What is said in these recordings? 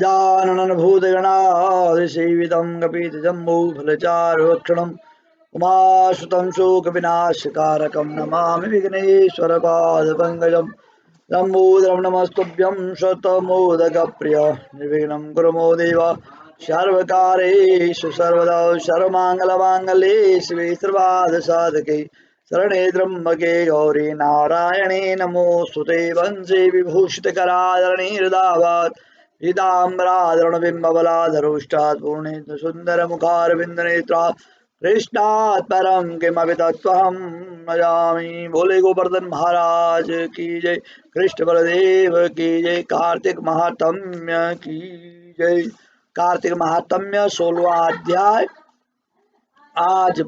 गजाननं भूतगणाधिसेवितं कपितजम्बूफलचारुभक्षणम् उमासुतं शोकविनाशकारकं नमामि विघ्नेश्वरपादपङ्कजं लम्बोदरं नमस्तुभ्यं शतमोदकप्रिय निर्विघ्नं कुरु मो देव सर्वकारेषु सर्वदा सर्वमङ्गलमाङ्गल्ये शिवे सर्वार्थसाधके शरणे त्र्यम्बके गौरी नारायणे नमोऽस्तुते वंशे विभूषितकराधरणे हृदावात् पीताम्बराधरणबिम्बबलाधरोष्टात् पूर्णेन्दु सुन्दरमुखारविन्दनेत्रा कृष्णात् परं किमपि तत्त्वहं न जानामि। भोले गोवर्धन महाराज की जय, कृष्ण बलदेव की जय, कार्तिक महात्म्य की जय। कार्तिक महात्म्य 16वां अध्याय। आज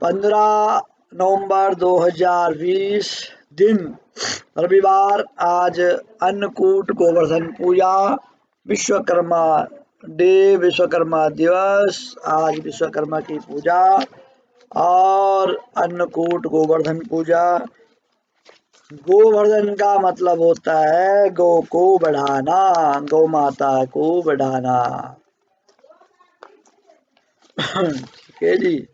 15 नवंबर 2020 दिन रविवार। आज अन्नकूट गोवर्धन पूजा, विश्वकर्मा डे, विश्वकर्मा दिवस। आज विश्वकर्मा की पूजा और अन्नकूट गोवर्धन पूजा। गोवर्धन का मतलब होता है गौ को बढ़ाना, गौ माता को बढ़ाना। ठीक है जी।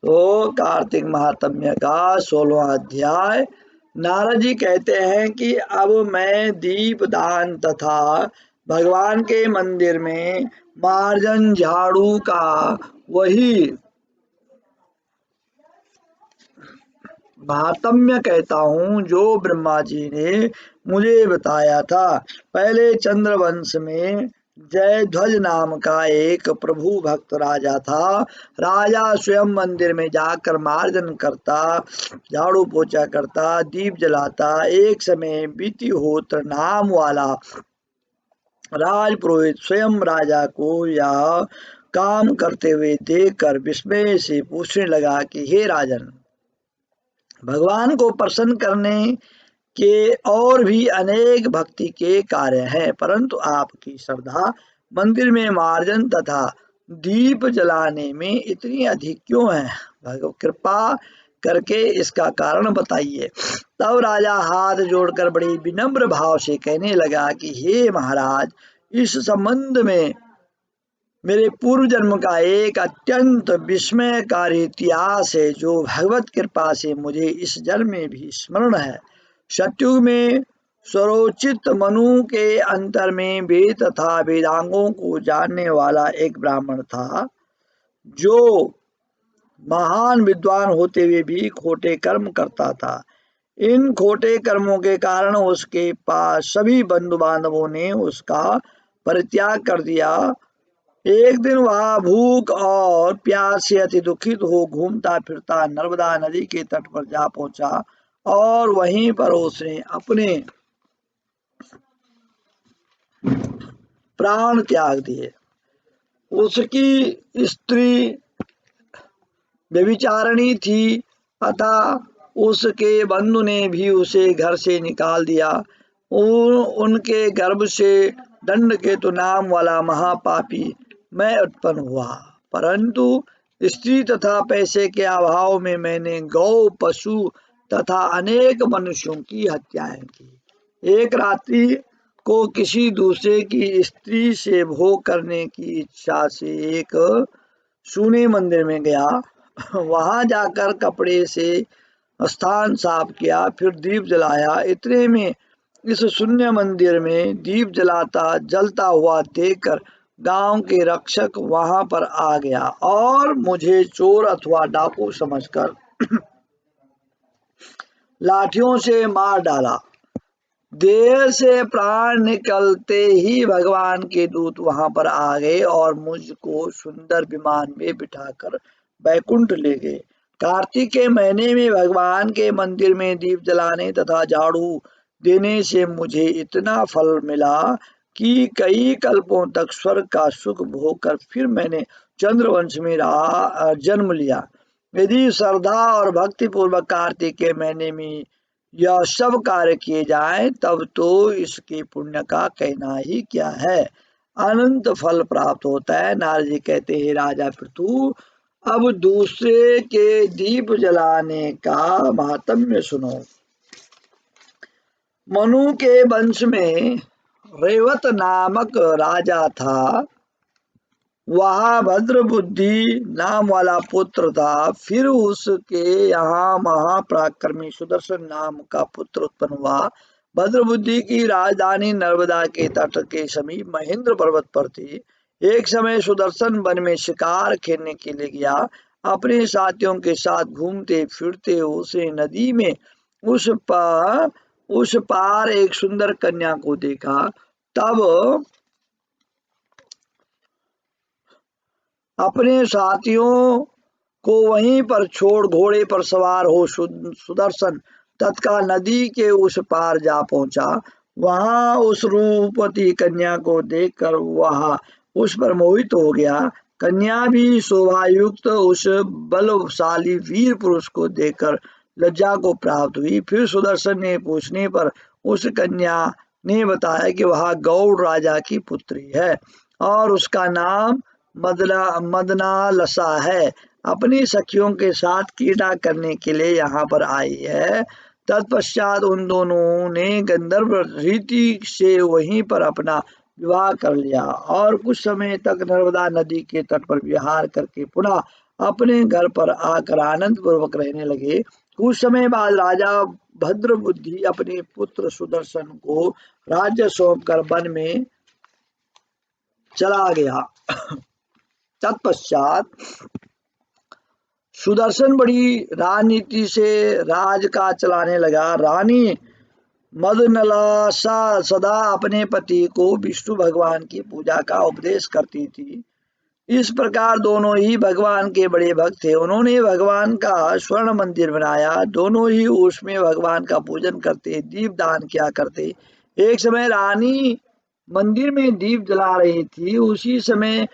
तो कार्तिक महात्म्य का 16वां अध्याय। नारद जी कहते हैं कि अब मैं दीप दान तथा भगवान के मंदिर में मार्जन झाड़ू का वही महात्म्य कहता हूँ जो ब्रह्मा जी ने मुझे बताया था। पहले चंद्रवंश में जयध्वज नाम का एक प्रभु भक्त राजा था। राजा स्वयं मंदिर में जाकर मार्जन करता, झाड़ू पोछा करता, दीप जलाता। एक समय वितिहोत्र नाम वाला राजपुरोहित स्वयं राजा को यह काम करते हुए देखकर विस्मय से पूछने लगा कि हे राजन, भगवान को प्रसन्न करने के और भी अनेक भक्ति के कार्य हैं, परंतु आपकी श्रद्धा मंदिर में मार्जन तथा दीप जलाने में इतनी अधिक क्यों है? भगवान कृपा करके इसका कारण बताइए। तब राजा हाथ जोड़कर बड़े विनम्र भाव से कहने लगा कि हे महाराज, इस संबंध में मेरे पूर्व जन्म का एक अत्यंत विस्मयकारी इतिहास है जो भगवत कृपा से मुझे इस जन्म में भी स्मरण है। सतयुग में स्वरोचित मनु के अंतर में वेद तथा वेदांगों को जानने वाला एक ब्राह्मण था, जो महान विद्वान होते हुए भी खोटे कर्म करता था। इन खोटे कर्मों के कारण उसके पास सभी बंधु बांधवों ने उसका परित्याग कर दिया। एक दिन वह भूख और प्यास से अति दुखित हो घूमता फिरता नर्मदा नदी के तट पर जा पहुंचा और वहीं पर उसने अपने प्राण त्याग दिए। उसकी स्त्री व्यभिचारिणी थी अतः उसके बंधु ने भी उसे घर से निकाल दिया। उनके गर्भ से दंडकेतु नाम वाला महापापी मैं उत्पन्न हुआ, परंतु स्त्री तथा पैसे के अभाव में मैंने गौ, पशु तथा अनेक मनुष्यों की हत्याएं की। एक रात्रि को किसी दूसरे की स्त्री से भोग करने की इच्छा से एक सूने मंदिर में गया। वहां जाकर कपड़े से स्थान साफ किया, फिर दीप जलाया। इतने में इस शून्य मंदिर में दीप जलता हुआ देखकर गांव के रक्षक वहां पर आ गया और मुझे चोर अथवा डाकू समझकर लाठियों से मार डाला। देह से प्राण निकलते ही भगवान के दूत वहां पर आ गए और मुझको सुंदर विमान में बिठाकर बैकुंठ ले गए। कार्तिक के महीने में भगवान के मंदिर में दीप जलाने तथा झाड़ू देने से मुझे इतना फल मिला कि कई कल्पों तक स्वर्ग का सुख भोग कर फिर मैंने चंद्रवंश में जन्म लिया। यदि श्रद्धा और भक्ति पूर्वक कार्तिक के महीने में यह सब कार्य किए जाए तब तो इसके पुण्य का कहना ही क्या है, अनंत फल प्राप्त होता है। नारद जी कहते हैं, राजा पृथु, अब दूसरे के दीप जलाने का महात्म्य सुनो। मनु के वंश में रेवत नामक राजा था, वहाँ भद्र बुद्धि नाम वाला पुत्र था। फिर उसके यहाँ महापराक्रमी सुदर्शन नाम का पुत्र उत्पन्न हुआ। भद्र बुद्धि की राजधानी नर्मदा के तट के समीप महेंद्र पर्वत पर थी। एक समय सुदर्शन वन में शिकार खेलने के लिए गया। अपने साथियों के साथ घूमते फिरते उसे नदी में उस पार एक सुंदर कन्या को देखा। तब अपने साथियों को वहीं पर छोड़ घोड़े पर सवार हो सुदर्शन तत्काल नदी के उस पार जा पहुंचा। वहां उस रूपवती कन्या को देखकर वह उस पर मोहित हो गया। कन्या भी शोभायुक्त उस बलशाली वीर पुरुष को देखकर लज्जा को प्राप्त हुई। फिर सुदर्शन ने पूछने पर उस कन्या ने बताया कि वह गौड़ राजा की पुत्री है और उसका नाम मदनालसा है। अपनी सखियों के साथ क्रीड़ा करने के लिए यहाँ पर आई है। तत्पश्चात उन दोनों ने गंधर्व रीति से वहीं पर अपना विवाह कर लिया और कुछ समय तक नर्मदा नदी के तट पर विहार करके पुनः अपने घर पर आकर आनंद पूर्वक रहने लगे। कुछ समय बाद राजा भद्र बुद्धि अपने पुत्र सुदर्शन को राज्य सौंपकर वन में चला गया। तत्पश्चात सुदर्शन बड़ी राजनीति से राज का चलाने लगा। रानी मदनलासा सदा अपने पति को विष्णु भगवान की पूजा का उपदेश करती थी। इस प्रकार दोनों ही भगवान के बड़े भक्त थे। उन्होंने भगवान का स्वर्ण मंदिर बनाया। दोनों ही उसमें भगवान का पूजन करते, दीप दान किया करते। एक समय रानी मंदिर में दीप जला रही थी। उसी समय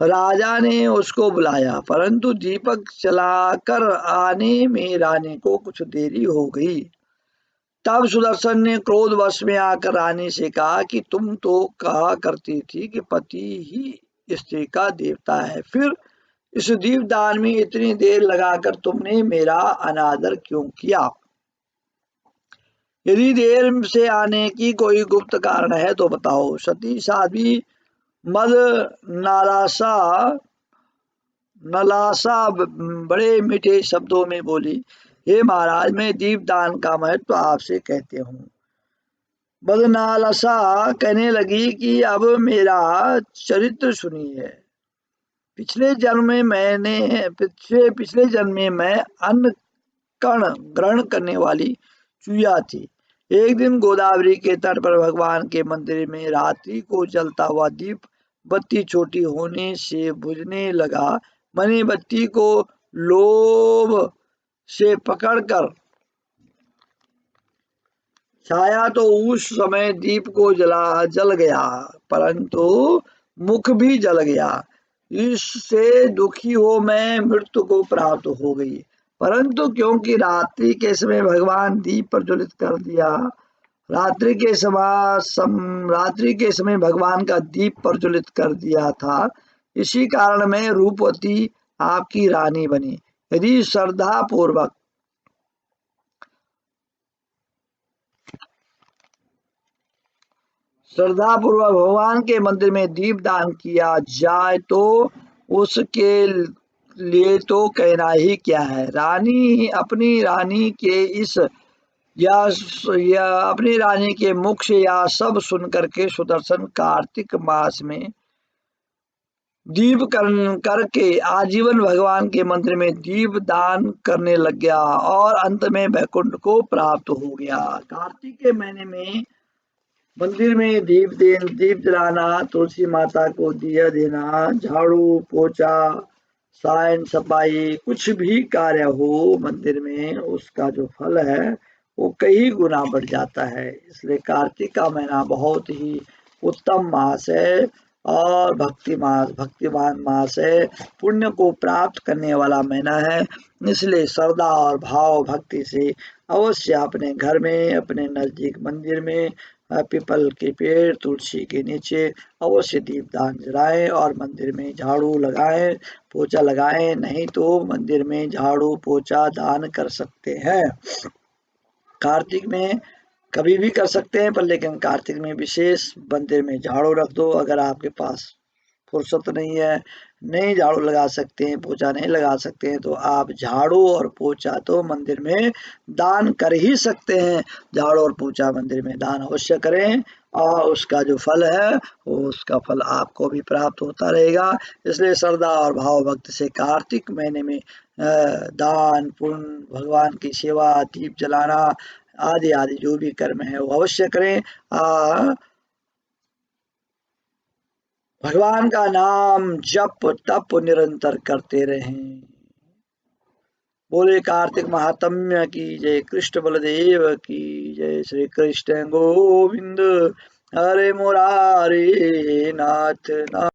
राजा ने उसको बुलाया, परंतु दीपक जलाकर आने में रानी को कुछ देरी हो गई। तब सुदर्शन ने क्रोधवश में आकर रानी से कहा कि तुम तो कहा करती थी कि पति ही स्त्री का देवता है, फिर इस दीपदान में इतनी देर लगाकर तुमने मेरा अनादर क्यों किया? यदि देर से आने की कोई गुप्त कारण है तो बताओ। सती साध्वी मद नालासा नलासा बड़े मीठे शब्दों में बोली, हे महाराज, मैं दीपदान का महत्व आपसे कहते हूँ। बदनालसा कहने लगी कि अब मेरा चरित्र सुनिए। पिछले जन्म में मैं अन्न कण ग्रहण करने वाली चूया थी। एक दिन गोदावरी के तट पर भगवान के मंदिर में रात्रि को जलता हुआ दीप बत्ती छोटी होने से बुझने लगा। मैंने बत्ती को लोभ से पकड़कर छाया तो उस समय दीप को जल गया, परंतु मुख भी जल गया। इससे दुखी हो मैं मृत्यु को प्राप्त हो गई। परंतु क्योंकि रात्रि के समय भगवान दीप प्रज्वलित कर दिया, रात्रि के समय भगवान का दीप प्रज्वलित कर दिया था, इसी कारण मैं रूपवती आपकी रानी बनी। यदि श्रद्धा पूर्वक भगवान के मंदिर में दीप दान किया जाए तो उसके लिए तो कहना ही क्या है। रानी अपनी रानी के इस या अपनी रानी के मुख से यह सब सुनकर के सुदर्शन कार्तिक मास में दीप करके आजीवन भगवान के मंदिर में दीप दान करने लग गया और अंत में वैकुंठ को प्राप्त हो गया। कार्तिक के महीने में मंदिर में दीप जलाना, तुलसी माता को दिया देना, झाड़ू पोछा, सायन सफाई, कुछ भी कार्य हो मंदिर में, उसका जो फल है वो कई गुना बढ़ जाता है। इसलिए कार्तिक का महीना बहुत ही उत्तम मास है और भक्तिमान मास है, पुण्य को प्राप्त करने वाला महीना है। इसलिए श्रद्धा और भाव भक्ति से अवश्य अपने घर में, अपने नजदीक मंदिर में, पीपल के पेड़, तुलसी के नीचे अवश्य दीपदान जलाएं और मंदिर में झाड़ू लगाएं, पोछा लगाएं। नहीं तो मंदिर में झाड़ू पोछा दान कर सकते हैं। कार्तिक में कभी भी कर सकते हैं, पर लेकिन कार्तिक में विशेष मंदिर में झाड़ू रख दो। अगर आपके पास फुर्सत नहीं है, नहीं झाड़ू लगा सकते हैं, पोछा नहीं लगा सकते हैं, तो आप झाड़ू और पोछा तो मंदिर में दान कर ही सकते हैं। झाड़ू और पोछा मंदिर में दान अवश्य करें, और उसका जो फल है वो उसका फल आपको भी प्राप्त होता रहेगा। इसलिए श्रद्धा और भाव भक्ति से कार्तिक महीने में दान पुण्य, भगवान की सेवा, दीप जलाना आदि आदि जो भी कर्म है वो अवश्य करें। भगवान का नाम जप तप निरंतर करते रहें। बोले कार्तिक महात्म्य की जय, कृष्ण बलदेव की जय, श्री कृष्ण गोविंद हरे मुरारी नाथ नाथ।